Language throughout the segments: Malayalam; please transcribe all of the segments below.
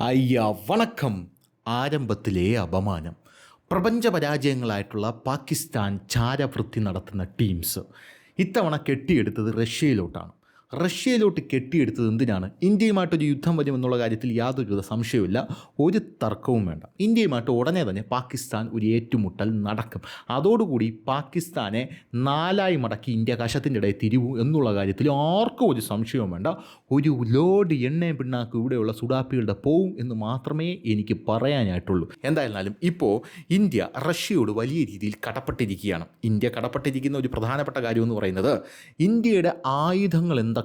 അയ്യ വണക്കം. ആരംഭത്തിലെ അപമാനം. പ്രപഞ്ച പരാജയങ്ങളായിട്ടുള്ള പാകിസ്ഥാൻ ചാരവൃത്തി നടത്തുന്ന ടീംസ് ഇത്തവണ കെട്ടിയെടുത്തത് റഷ്യയിലോട്ടാണ്. റഷ്യയിലോട്ട് കെട്ടിയെടുത്തത് എന്തിനാണ്? ഇന്ത്യയുമായിട്ടൊരു യുദ്ധം വരുമെന്നുള്ള കാര്യത്തിൽ യാതൊരുവിധ സംശയവുമില്ല, ഒരു തർക്കവും വേണ്ട. ഇന്ത്യയുമായിട്ട് ഉടനെ തന്നെ പാകിസ്ഥാൻ ഒരു ഏറ്റുമുട്ടൽ നടക്കും. അതോടുകൂടി പാകിസ്ഥാനെ നാലായി മടക്കി ഇന്ത്യ കശത്തിൻ്റെ ഇടയിൽ തിരിവു എന്നുള്ള കാര്യത്തിൽ ആർക്കും ഒരു സംശയവും വേണ്ട. ഒരു ലോഡ് എണ്ണയും പിണ്ണാക്കും ഇവിടെയുള്ള സുഡാപ്പികളുടെ പോവും എന്ന് മാത്രമേ എനിക്ക് പറയാനായിട്ടുള്ളൂ. എന്തായിരുന്നാലും ഇപ്പോൾ ഇന്ത്യ റഷ്യയോട് വലിയ രീതിയിൽ കടപ്പെട്ടിരിക്കുകയാണ്. ഇന്ത്യ കടപ്പെട്ടിരിക്കുന്ന ഒരു പ്രധാനപ്പെട്ട കാര്യമെന്ന് പറയുന്നത് ഇന്ത്യയുടെ ആയുധങ്ങൾ എന്തൊക്കെയാണ്,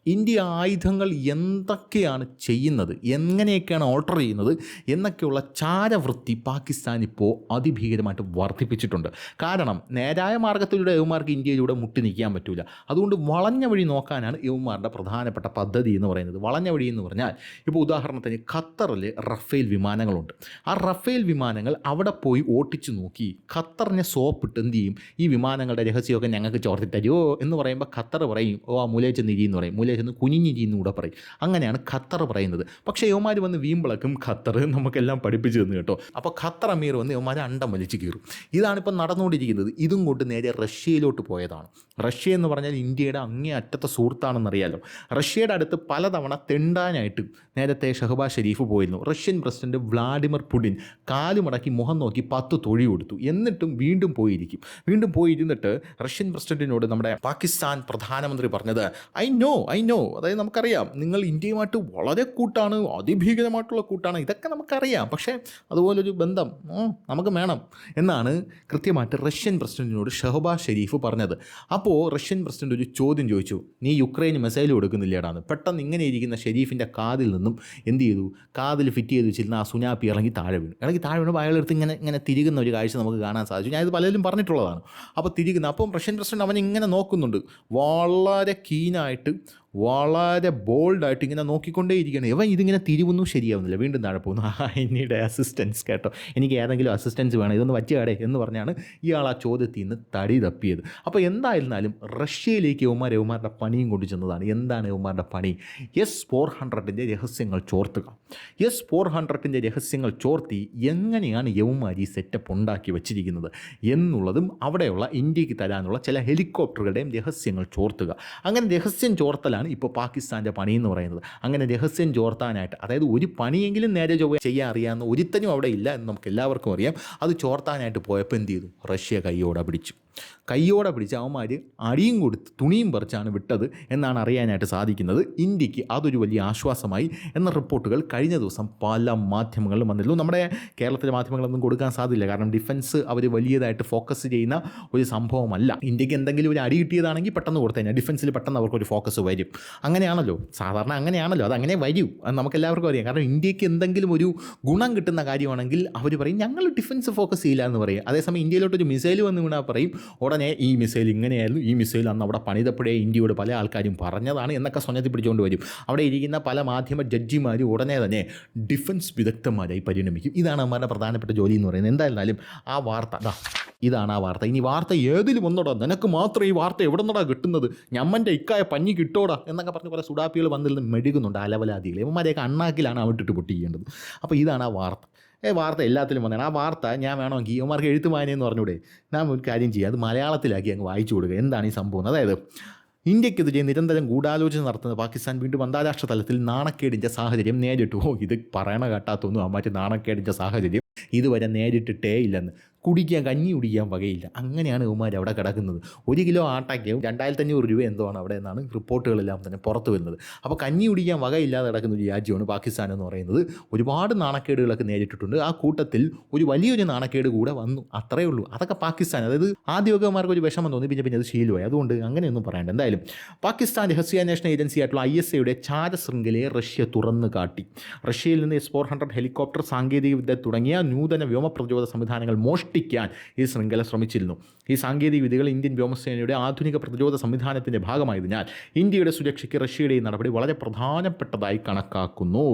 ഇന്ത്യ ആയുധങ്ങൾ എന്തൊക്കെയാണ് ചെയ്യുന്നത്, എങ്ങനെയൊക്കെയാണ് ഓൾട്ടർ ചെയ്യുന്നത് എന്നൊക്കെയുള്ള ചാരവൃത്തി പാകിസ്ഥാൻ ഇപ്പോൾ അതിഭീകരമായിട്ട് വർദ്ധിപ്പിച്ചിട്ടുണ്ട്. കാരണം നേരായ മാർഗത്തിലൂടെ യവന്മാർക്ക് ഇന്ത്യയിലൂടെ മുട്ടി നിൽക്കാൻ പറ്റില്ല. അതുകൊണ്ട് വളഞ്ഞ വഴി നോക്കാനാണ് യവന്മാരുടെ പ്രധാനപ്പെട്ട പദ്ധതി എന്ന് പറയുന്നത്. വളഞ്ഞ വഴി എന്ന് പറഞ്ഞാൽ ഇപ്പോൾ ഉദാഹരണത്തിന് ഖത്തറിൽ റഫേൽ വിമാനങ്ങളുണ്ട്. ആ റഫേൽ വിമാനങ്ങൾ അവിടെ പോയി ഓട്ടിച്ചു നോക്കി ഖത്തറിനെ സോപ്പിട്ട് എന്ത് ചെയ്യും, ഈ വിമാനങ്ങളുടെ രഹസ്യമൊക്കെ ഞങ്ങൾക്ക് ചോർത്തി തരുമോ എന്ന് പറയുമ്പോൾ ഖത്തർ പറയും, ഓ ആ മൂലയിൽ ചെന്ന് ഇരിയെന്ന് പറയും, മൂലയിൽ ചെന്ന് കുനിഞ്ഞിരിയെന്ന് കൂടെ പറയും. അങ്ങനെയാണ് ഖത്തർ പറയുന്നത്. പക്ഷേ യവന്മാർ വന്ന് വീമ്പിളക്കും ഖത്തർ നമുക്കെല്ലാം പഠിപ്പിച്ചു തന്നു കേട്ടോ. അപ്പോൾ ഖത്തർ അമീർ വന്ന് യവന്മാരെ അണ്ടം വലിച്ചു കീറും. ഇതാണിപ്പോൾ നടന്നുകൊണ്ടിരിക്കുന്നത്. ഇതും കൊണ്ട് നേരെ റഷ്യയിലോട്ട് പോയതാണ്. റഷ്യ എന്ന് പറഞ്ഞാൽ ഇന്ത്യയുടെ അങ്ങേ അറ്റത്തെ സുഹൃത്താണെന്നറിയാലോ. റഷ്യയുടെ അടുത്ത് പലതവണ തെണ്ടാനായിട്ട് നേരത്തെ ഷഹബാസ് ഷെരീഫ് പോയിരുന്നു. റഷ്യൻ പ്രസിഡന്റ് വ്ളാഡിമിർ പുടിൻ കാലുമടക്കി മുഖം നോക്കി 10 തൊഴി കൊടുത്തു. എന്നിട്ടും വീണ്ടും പോയിരിക്കും. വീണ്ടും പോയിരുന്നിട്ട് റഷ്യൻ പ്രസിഡന്റിനോട് നമ്മുടെ പാകിസ്ഥാൻ പ്രധാനമന്ത്രി പറഞ്ഞത് ഐ നോ, അതായത് നമുക്കറിയാം നിങ്ങൾ ഇന്ത്യയുമായിട്ട് വളരെ കൂട്ടാണ്, അതിഭീകരമായിട്ടുള്ള കൂട്ടാണ്, ഇതൊക്കെ നമുക്കറിയാം, പക്ഷേ അതുപോലൊരു ബന്ധം നമുക്ക് വേണം എന്നാണ് കൃത്യമായിട്ട് റഷ്യൻ പ്രസിഡന്റിനോട് ഷഹബാസ് ഷെരീഫ് പറഞ്ഞത്. അപ്പോൾ റഷ്യൻ പ്രസിഡന്റ് ഒരു ചോദ്യം ചോദിച്ചു, നീ യുക്രൈന് മിസൈൽ കൊടുക്കുന്നില്ലേടാന്ന്. പെട്ടെന്ന് ഇങ്ങനെ ഇരിക്കുന്ന ഷെരീഫിൻ്റെ കാതിൽ നിന്നും എന്ത് ചെയ്തു, കാതിൽ ഫിറ്റ് ചെയ്ത് വെച്ചിരുന്ന ആ സുനാപ്പി ഇറങ്ങി താഴെ വീണു. അയാളെടുത്ത് ഇങ്ങനെ തിരികുന്ന ഒരു കാഴ്ച നമുക്ക് കാണാൻ സാധിച്ചു. ഞാനിത് പലരും പറഞ്ഞിട്ടുള്ളതാണ്. അപ്പോൾ തിരികുന്ന, അപ്പം റഷ്യൻ പ്രസിഡന്റ് അവൻ ഇങ്ങനെ നോക്കുന്നുണ്ട്, വളരെ കീനായിട്ട്, വളരെ ബോൾഡായിട്ട് ഇങ്ങനെ നോക്കിക്കൊണ്ടേയിരിക്കുകയാണ്. ഇവൻ ഇതിങ്ങനെ തിരിവൊന്നും ശരിയാവുന്നില്ല, വീണ്ടും താഴെ പോകുന്നു. എന്നീടെ അസിസ്റ്റൻസ് കേട്ടോ, എനിക്ക് ഏതെങ്കിലും അസിസ്റ്റൻസ് വേണം, ഇതൊന്ന് വച്ചുകാടെ എന്ന് പറഞ്ഞാണ് ഇയാൾ ആ ചോദ്യത്തിൽ നിന്ന് തടി തപ്പിയത്. അപ്പോൾ എന്തായിരുന്നാലും റഷ്യയിലേക്ക് യവന്മാരുടെ പണിയും കൊണ്ടു ചെന്നതാണ്. എന്താണ് യവന്മാരുടെ പണി? S-400 രഹസ്യങ്ങൾ ചോർത്തുക. S-400 രഹസ്യങ്ങൾ ചോർത്തി എങ്ങനെയാണ് യവന്മാർ ഈ സെറ്റപ്പ് ഉണ്ടാക്കി വെച്ചിരിക്കുന്നത് എന്നുള്ളതും അവിടെയുള്ള ഇന്ത്യക്ക് തരാനുള്ള ചില ഹെലികോപ്റ്ററുകളുടെയും രഹസ്യങ്ങൾ ചോർത്തുക. അങ്ങനെ രഹസ്യം ചോർത്തലാണ് ഇപ്പോൾ പാകിസ്ഥാൻ്റെ പണി എന്ന് പറയുന്നത്. അങ്ങനെ രഹസ്യം ചോർത്താനായിട്ട്, അതായത് ഒരു പണിയെങ്കിലും നേരെ ചൊവ്വ ചെയ്യാൻ അറിയാവുന്ന ഒരുത്തനും അവിടെ ഇല്ല എന്ന് നമുക്ക് എല്ലാവർക്കും അറിയാം. അത് ചോർത്താനായിട്ട് പോയപ്പോൾ എന്ത് ചെയ്തു, റഷ്യ കൈയോടെ പിടിച്ച് അവന്മാർ അടിയും കൊടുത്ത് തുണിയും പറിച്ചാണ് വിട്ടത് എന്നാണ് അറിയാനായിട്ട് സാധിക്കുന്നത്. ഇന്ത്യക്ക് അതൊരു വലിയ ആശ്വാസമായി എന്ന റിപ്പോർട്ടുകൾ കഴിഞ്ഞ ദിവസം പല മാധ്യമങ്ങളിലും വന്നിരുന്നു. നമ്മുടെ കേരളത്തിലെ മാധ്യമങ്ങളൊന്നും കൊടുക്കാൻ സാധ്യതയില്ല, കാരണം ഡിഫൻസ് അവർ വലിയതായിട്ട് ഫോക്കസ് ചെയ്യുന്ന ഒരു സംഭവമല്ല. ഇന്ത്യക്ക് എന്തെങ്കിലും ഒരു അടി കിട്ടിയതാണെങ്കിൽ പെട്ടെന്ന് കൊടുത്തു കഴിഞ്ഞാൽ ഡിഫൻസിൽ പെട്ടെന്ന് അവർക്കൊരു ഫോക്കസ് വരും. അങ്ങനെയാണല്ലോ സാധാരണ, അത് അങ്ങനെ വരൂ, അത് നമുക്കെല്ലാവർക്കും അറിയാം. കാരണം ഇന്ത്യക്ക് എന്തെങ്കിലും ഒരു ഗുണം കിട്ടുന്ന കാര്യമാണെങ്കിൽ അവർ പറയും ഞങ്ങൾ ഡിഫൻസ് ഫോക്കസ് ചെയ്യില്ല എന്ന് പറയും. അതേസമയം ഇന്ത്യയിലോട്ടൊരു മിസൈൽ വന്ന് വീണാൽ പറയും ഉടനെ ഈ മിസൈൽ ഇങ്ങനെയായിരുന്നു, ഈ മിസൈൽ അന്ന് അവിടെ പണിതപ്പോഴേ ഇന്ത്യയോട് പല ആൾക്കാരും പറഞ്ഞതാണ് എന്നൊക്കെ സ്വന്തത്തിൽ പിടിച്ചുകൊണ്ട് വരും. അവിടെ ഇരിക്കുന്ന പല മാധ്യമ ജഡ്ജിമാരും ഉടനെ തന്നെ ഡിഫൻസ് വിദഗ്ധന്മാരായി പരിണമിക്കും. ഇതാണ് അവരുടെ പ്രധാനപ്പെട്ട ജോലി എന്ന് പറയുന്നത്. എന്തായിരുന്നാലും ആ വാർത്ത ഇതാണ് ആ വാർത്ത. ഇനി വാർത്ത ഏതിലും വന്നോടാ, നിനക്ക് മാത്രം ഈ വാർത്ത എവിടെ നിന്നോടാ കിട്ടുന്നത്, ഞമ്മൻ്റെ ഇക്കായ പഞ്ഞി കിട്ടോടാ എന്നൊക്കെ പറഞ്ഞ് കുറേ സുഡാപ്പികൾ വന്നിരുന്ന് മെഴുകുന്നുണ്ട്, അലവലാദികൾ. ഇവന്മാരെയൊക്കെ അണ്ണാക്കിലാണ് അവിട്ടിട്ട് പൊട്ടിക്കേണ്ടത്. അപ്പോൾ ഇതാണ് ആ വാർത്ത. വാർത്ത എല്ലാത്തിലും വന്നതാണ്. ആ വാർത്ത ഞാൻ വേണമെങ്കിൽ ഇവന്മാർക്ക് എഴുത്ത് വായനയെന്ന് പറഞ്ഞൂടെ, ഞാൻ ഒരു കാര്യം ചെയ്യുക, അത് മലയാളത്തിലാക്കി അങ്ങ് വായിച്ചു കൊടുക്കുക. എന്താണ് ഈ സംഭവം? അതായത് ഇന്ത്യക്കെതിരെ നിരന്തരം ഗൂഢാലോചന നടത്തുന്ന പാകിസ്ഥാൻ വീണ്ടും അന്താരാഷ്ട്ര തലത്തിൽ നാണക്കേടിൻ്റെ സാഹചര്യം നേരിട്ടു. ഇത് പറയണ കേട്ടാത്തൊന്നും അമ്മാറ്റി നാണക്കേടിൻ്റെ സാഹചര്യം ഇതുവരെ നേരിട്ടിട്ടേ ഇല്ലെന്ന്. കഞ്ഞി കുടിക്കാൻ വകയില്ല. അങ്ങനെയാണ് ഇവന്മാർ അവിടെ കിടക്കുന്നത്. 1 കിലോ ആട്ടയ്ക്ക് 2500 രൂപ എന്തോ ആണ് അവിടെ എന്നാണ് റിപ്പോർട്ടുകളെല്ലാം തന്നെ പുറത്തു വരുന്നത്. അപ്പോൾ കഞ്ഞി കുടിക്കാൻ വകയില്ലാതെ കിടക്കുന്ന ഒരു രാജ്യമാണ് പാകിസ്ഥാൻ എന്ന് പറയുന്നത്. ഒരുപാട് നാണക്കേടുകളൊക്കെ നേരിട്ടിട്ടുണ്ട്. ആ കൂട്ടത്തിൽ ഒരു വലിയൊരു നാണക്കേട് കൂടെ വന്നു, അത്രയേ ഉള്ളൂ. അതൊക്കെ പാകിസ്ഥാൻ, അതായത് ആദ്യമൊക്കെ അവന്മാർക്ക് ഒരു വിഷമം തോന്നി, പിന്നെ അത് ശീലമായി. അതുകൊണ്ട് അങ്ങനെയൊന്നും പറയണ്ട. എന്തായാലും പാകിസ്ഥാൻ രഹസ്യാന്വേഷണ ഏജൻസി ആയിട്ടുള്ള ISAയുടെ ചാരശൃംഖലയെ റഷ്യ തുറന്നു കാട്ടി. റഷ്യയിൽ നിന്ന് S-400 ഹെലികോപ്റ്റർ, സാങ്കേതികവിദ്യ തുടങ്ങിയ നൂതന വ്യോമ പ്രതിരോധ സംവിധാനങ്ങൾ മോഷ്ടി മോഷ്ടിക്കാൻ ഈ ശൃംഖല ശ്രമിച്ചിരുന്നു. ഈ സാങ്കേതിക വിദ്യകൾ ഇന്ത്യൻ വ്യോമസേനയുടെ ആധുനിക പ്രതിരോധ സംവിധാനത്തിൻ്റെ ഭാഗമായതിനാൽ ഇന്ത്യയുടെ സുരക്ഷയ്ക്ക് റഷ്യയുടെ ഈ നടപടി വളരെ പ്രധാനപ്പെട്ടതായി കണക്കാക്കുന്നു.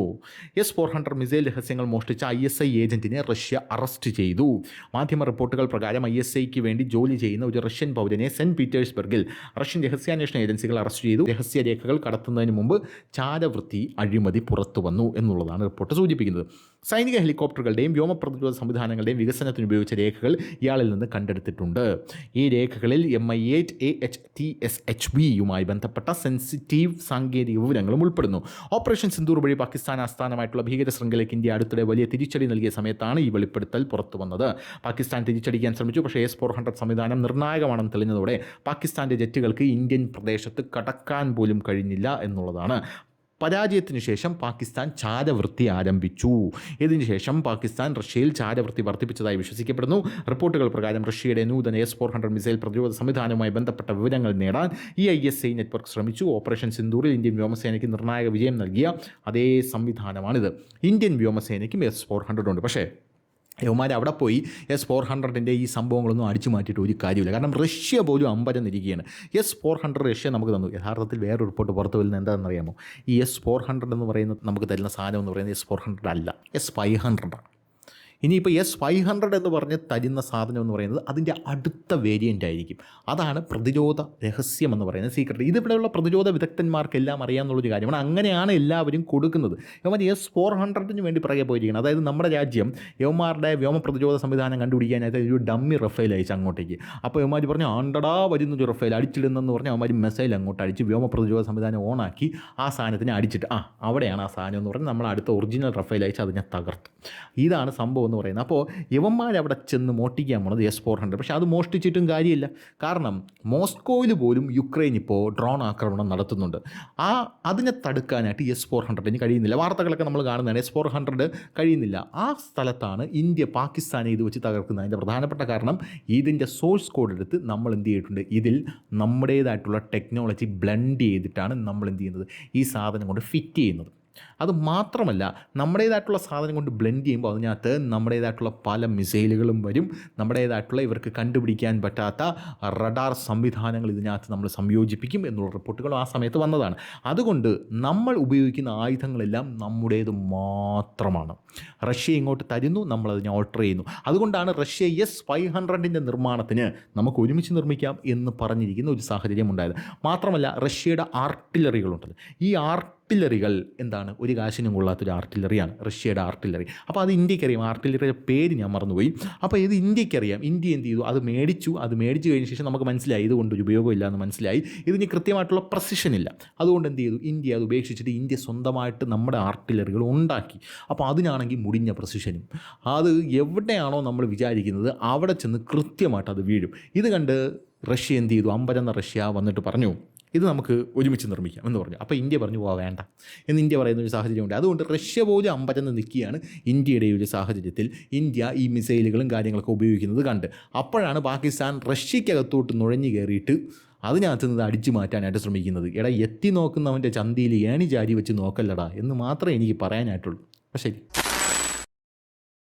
S-400 മിസൈൽ രഹസ്യങ്ങൾ മോഷ്ടിച്ച ISI ഏജന്റിനെ റഷ്യ അറസ്റ്റ് ചെയ്തു. മാധ്യമ റിപ്പോർട്ടുകൾ പ്രകാരം ISIക്ക് വേണ്ടി ജോലി ചെയ്യുന്ന ഒരു റഷ്യൻ പൗരനെ സെന്റ് പീറ്റേഴ്സ്ബർഗിൽ റഷ്യൻ രഹസ്യാന്വേഷണ ഏജൻസികൾ അറസ്റ്റ് ചെയ്തു. രഹസ്യരേഖകൾ കടത്തുന്നതിന് മുമ്പ് ചാരവൃത്തി അഴിമതി പുറത്തു വന്നു എന്നുള്ളതാണ് റിപ്പോർട്ട് സൂചിപ്പിക്കുന്നത്. സൈനിക ഹെലികോപ്റ്ററുകളുടെയും വ്യോമ പ്രതിരോധ സംവിധാനങ്ങളുടെയും വികസനത്തിന് ഉപയോഗിച്ച രേഖകൾ ഇയാളിൽ നിന്ന് കണ്ടെടുത്തിട്ടുണ്ട്. ഈ രേഖകളിൽ MI8 AHTSHBയുമായി ബന്ധപ്പെട്ട സെൻസിറ്റീവ് സാങ്കേതിക വിവരങ്ങളും ഉൾപ്പെടുന്നു. ഓപ്പറേഷൻ സിന്ദൂർ വഴി പാകിസ്ഥാൻ ആസ്ഥാനമായിട്ടുള്ള ഭീകര ശൃംഖലയ്ക്ക് ഇന്ത്യ അടുത്തിടെ വലിയ തിരിച്ചടി നൽകിയ സമയത്താണ് ഈ വെളിപ്പെടുത്തൽ പുറത്തു വന്നത്. പാകിസ്ഥാൻ തിരിച്ചടിക്കാൻ ശ്രമിച്ചു, പക്ഷേ S-400 സംവിധാനം നിർണായകമാണെന്ന് തെളിഞ്ഞതോടെ പാകിസ്ഥാൻ്റെ ജെറ്റുകൾക്ക് ഇന്ത്യൻ പ്രദേശത്ത് കടക്കാൻ പോലും കഴിഞ്ഞില്ല എന്നുള്ളതാണ്. പരാജയത്തിന് ശേഷം പാകിസ്ഥാൻ ചാരവൃത്തി ആരംഭിച്ചു. ഇതിന് ശേഷം പാകിസ്ഥാൻ റഷ്യയിൽ ചാരവൃത്തി വർദ്ധിപ്പിച്ചതായി വിശ്വസിക്കപ്പെടുന്നു. റിപ്പോർട്ടുകൾ പ്രകാരം റഷ്യയുടെ നൂതന S-400 മിസൈൽ പ്രതിരോധ സംവിധാനവുമായി ബന്ധപ്പെട്ട വിവരങ്ങൾ നേടാൻ ഈ ISI നെറ്റ്വർക്ക് ശ്രമിച്ചു. ഓപ്പറേഷൻ സിന്ദൂറിൽ ഇന്ത്യൻ വ്യോമസേനയ്ക്ക് നിർണായക വിജയം നൽകിയ അതേ സംവിധാനമാണിത്. ഇന്ത്യൻ വ്യോമസേനയ്ക്കും S-400 ഉണ്ട്. പക്ഷേ യവന്മാർ അവിടെ പോയി S-400 ഈ സംഭവങ്ങളൊന്നും അടിച്ചു മാറ്റിയിട്ട് ഒരു കാര്യമില്ല. കാരണം റഷ്യ പോലും അമ്പരന്നിരിക്കുകയാണ്. S-400 റഷ്യ നമുക്ക് തന്നു. യഥാർത്ഥത്തിൽ വേറൊരു റിപ്പോർട്ട് പുറത്തു വരുന്നത് എന്താണെന്നറിയാമോ? ഈ S-400 എന്ന് പറയുന്നത് നമുക്ക് തരുന്ന സാധനം എന്ന് പറയുന്നത് S-400 അല്ല, S-500 ആണ്. ഇനിയിപ്പോൾ S-500 എന്ന് പറഞ്ഞ് തരുന്ന സാധനം എന്ന് പറയുന്നത് അതിൻ്റെ അടുത്ത വേരിയൻ്റ് ആയിരിക്കും. അതാണ് പ്രതിരോധ രഹസ്യം എന്ന് പറയുന്നത്, സീക്രട്ട്. ഇതിവിടെയുള്ള പ്രതിരോധ വിദഗ്ധന്മാർക്കെല്ലാം അറിയാമെന്നുള്ളൊരു കാര്യമാണ്. അങ്ങനെയാണ് എല്ലാവരും കൊടുക്കുന്നത്. യവന്മാർ S-400 വേണ്ടി പിറകെ പോയിരിക്കണം. അതായത് നമ്മുടെ രാജ്യം യവന്മാരുടെ വ്യോമ പ്രതിരോധ സംവിധാനം കണ്ടുപിടിക്കാനായിട്ട് ഒരു ഡമ്മി റഫേൽ അയച്ചു അങ്ങോട്ടേക്ക്. അപ്പോൾ യവന്മാർ പറഞ്ഞു ആണ്ടടാ വരുന്നൊരു റഫേൽ അടിച്ചിടുന്നെന്ന് പറഞ്ഞാൽ അവന്മാർ മിസൈൽ അങ്ങോട്ട് അടിച്ച് വ്യോമ പ്രതിരോധ സംവിധാനം ഓണാക്കി ആ സാധനത്തിനെ അടിച്ചിട്ട് അവിടെയാണ് ആ സാധനം എന്ന് പറഞ്ഞ് നമ്മൾ അടുത്ത ഒറിജിനൽ റഫേൽ അയച്ച് അതിനെ തകർത്തു. ഇതാണ് സംഭവം എന്ന് പറയുന്നത്. അപ്പോൾ യവന്മാരവിടെ ചെന്ന് മോഷ്ടിക്കാൻ പോണത് S-400. പക്ഷേ അത് മോഷ്ടിച്ചിട്ടും കാര്യമില്ല. കാരണം മോസ്കോയിൽ പോലും യുക്രൈൻ ഇപ്പോൾ ഡ്രോൺ ആക്രമണം നടത്തുന്നുണ്ട്. അതിനെ തടുക്കാനായിട്ട് S-400 കഴിയുന്നില്ല. വാർത്തകളൊക്കെ നമ്മൾ കാണുന്നതാണ്. S-400 കഴിയുന്നില്ല. ആ സ്ഥലത്താണ് ഇന്ത്യ പാകിസ്ഥാനെ ഇത് വെച്ച് തകർക്കുന്നത്. അതിൻ്റെ പ്രധാനപ്പെട്ട കാരണം ഇതിൻ്റെ സോഴ്സ് കോഡ് എടുത്ത് നമ്മൾ എന്ത് ചെയ്തിട്ടുണ്ട്, ഇതിൽ നമ്മുടേതായിട്ടുള്ള ടെക്നോളജി ബ്ലെൻഡ് ചെയ്തിട്ടാണ് നമ്മൾ എന്ത് ചെയ്യുന്നത്, ഈ സാധനം കൊണ്ട് ഫിറ്റ് ചെയ്യുന്നത്. അത് മാത്രമല്ല, നമ്മുടേതായിട്ടുള്ള സാധനം കൊണ്ട് ബ്ലെൻഡ് ചെയ്യുമ്പോൾ അതിനകത്ത് നമ്മുടേതായിട്ടുള്ള പല മിസൈലുകളും വരും. നമ്മുടേതായിട്ടുള്ള ഇവർക്ക് കണ്ടുപിടിക്കാൻ പറ്റാത്ത റഡാർ സംവിധാനങ്ങൾ ഇതിനകത്ത് നമ്മൾ സംയോജിപ്പിക്കും എന്നുള്ള റിപ്പോർട്ടുകളും ആ സമയത്ത് വന്നതാണ്. അതുകൊണ്ട് നമ്മൾ ഉപയോഗിക്കുന്ന ആയുധങ്ങളെല്ലാം നമ്മുടേത് മാത്രമാണ്. റഷ്യ ഇങ്ങോട്ട് തരുന്നു, നമ്മളതിനെ ഓൾട്ടർ ചെയ്യുന്നു. അതുകൊണ്ടാണ് റഷ്യ S-500 നിർമ്മാണത്തിന് നമുക്ക് ഒരുമിച്ച് നിർമ്മിക്കാം എന്ന് പറഞ്ഞിരിക്കുന്ന ഒരു സാഹചര്യം ഉണ്ടായത്. മാത്രമല്ല റഷ്യയുടെ ആർട്ടിലറികളുണ്ടല്ലോ, ഈ ആർട്ടിലറികൾ എന്താണ്, ഒരു കാശിനും കൊള്ളാത്തൊരു ആർട്ടിലറിയാണ് റഷ്യയുടെ ആർട്ടിലറി. അപ്പോൾ അത് ഇന്ത്യക്കറിയാം. ആർട്ടിലറിയുടെ പേര് ഞാൻ മറന്നുപോയി. അപ്പോൾ ഇത് ഇന്ത്യക്കറിയാം. ഇന്ത്യ എന്ത് ചെയ്തു, അത് മേടിച്ചു കഴിഞ്ഞ ശേഷം നമുക്ക് മനസ്സിലായി ഇതുകൊണ്ടൊരു ഉപയോഗമില്ല എന്ന് മനസ്സിലായി. ഇതിന് കൃത്യമായിട്ടുള്ള പ്രസിഷൻ ഇല്ല. അതുകൊണ്ട് എന്ത് ചെയ്തു, ഇന്ത്യ അത് ഉപേക്ഷിച്ചിട്ട് ഇന്ത്യ സ്വന്തമായിട്ട് നമ്മുടെ ആർട്ടിലറികൾ ഉണ്ടാക്കി. അപ്പോൾ അതിനാണെങ്കിൽ മുടിഞ്ഞ പ്രസിഷനും. അത് എവിടെയാണോ നമ്മൾ വിചാരിക്കുന്നത് അവിടെ ചെന്ന് കൃത്യമായിട്ട് അത് വീഴും. ഇത് കണ്ട് റഷ്യ എന്ത് ചെയ്തു, അമ്പരന്ന റഷ്യ വന്നിട്ട് പറഞ്ഞു ഇത് നമുക്ക് ഒരുമിച്ച് നിർമ്മിക്കാം എന്ന് പറഞ്ഞു. അപ്പോൾ ഇന്ത്യ പറഞ്ഞു വേണ്ട എന്ന് ഇന്ത്യ പറയുന്ന ഒരു സാഹചര്യമുണ്ട്. അതുകൊണ്ട് റഷ്യ പോലും അമ്പരന്ന് നിൽക്കുകയാണ് ഇന്ത്യയുടെ ഒരു സാഹചര്യത്തിൽ. ഇന്ത്യ ഈ മിസൈലുകളും കാര്യങ്ങളൊക്കെ ഉപയോഗിക്കുന്നത് കണ്ട് അപ്പോഴാണ് പാകിസ്ഥാൻ റഷ്യക്കകത്തോട്ട് നുഴഞ്ഞു കയറിയിട്ട് അതിനകത്ത് നിന്ന് അടിച്ചു മാറ്റാനായിട്ട് ശ്രമിക്കുന്നത്. എടാ എത്തി നോക്കുന്നവൻ്റെ ചന്തിയിൽ ഏണി ചാരി വെച്ച് നോക്കല്ലടാ എന്ന് മാത്രമേ എനിക്ക് പറയാനായിട്ടുള്ളൂ. അപ്പോൾ ശരി.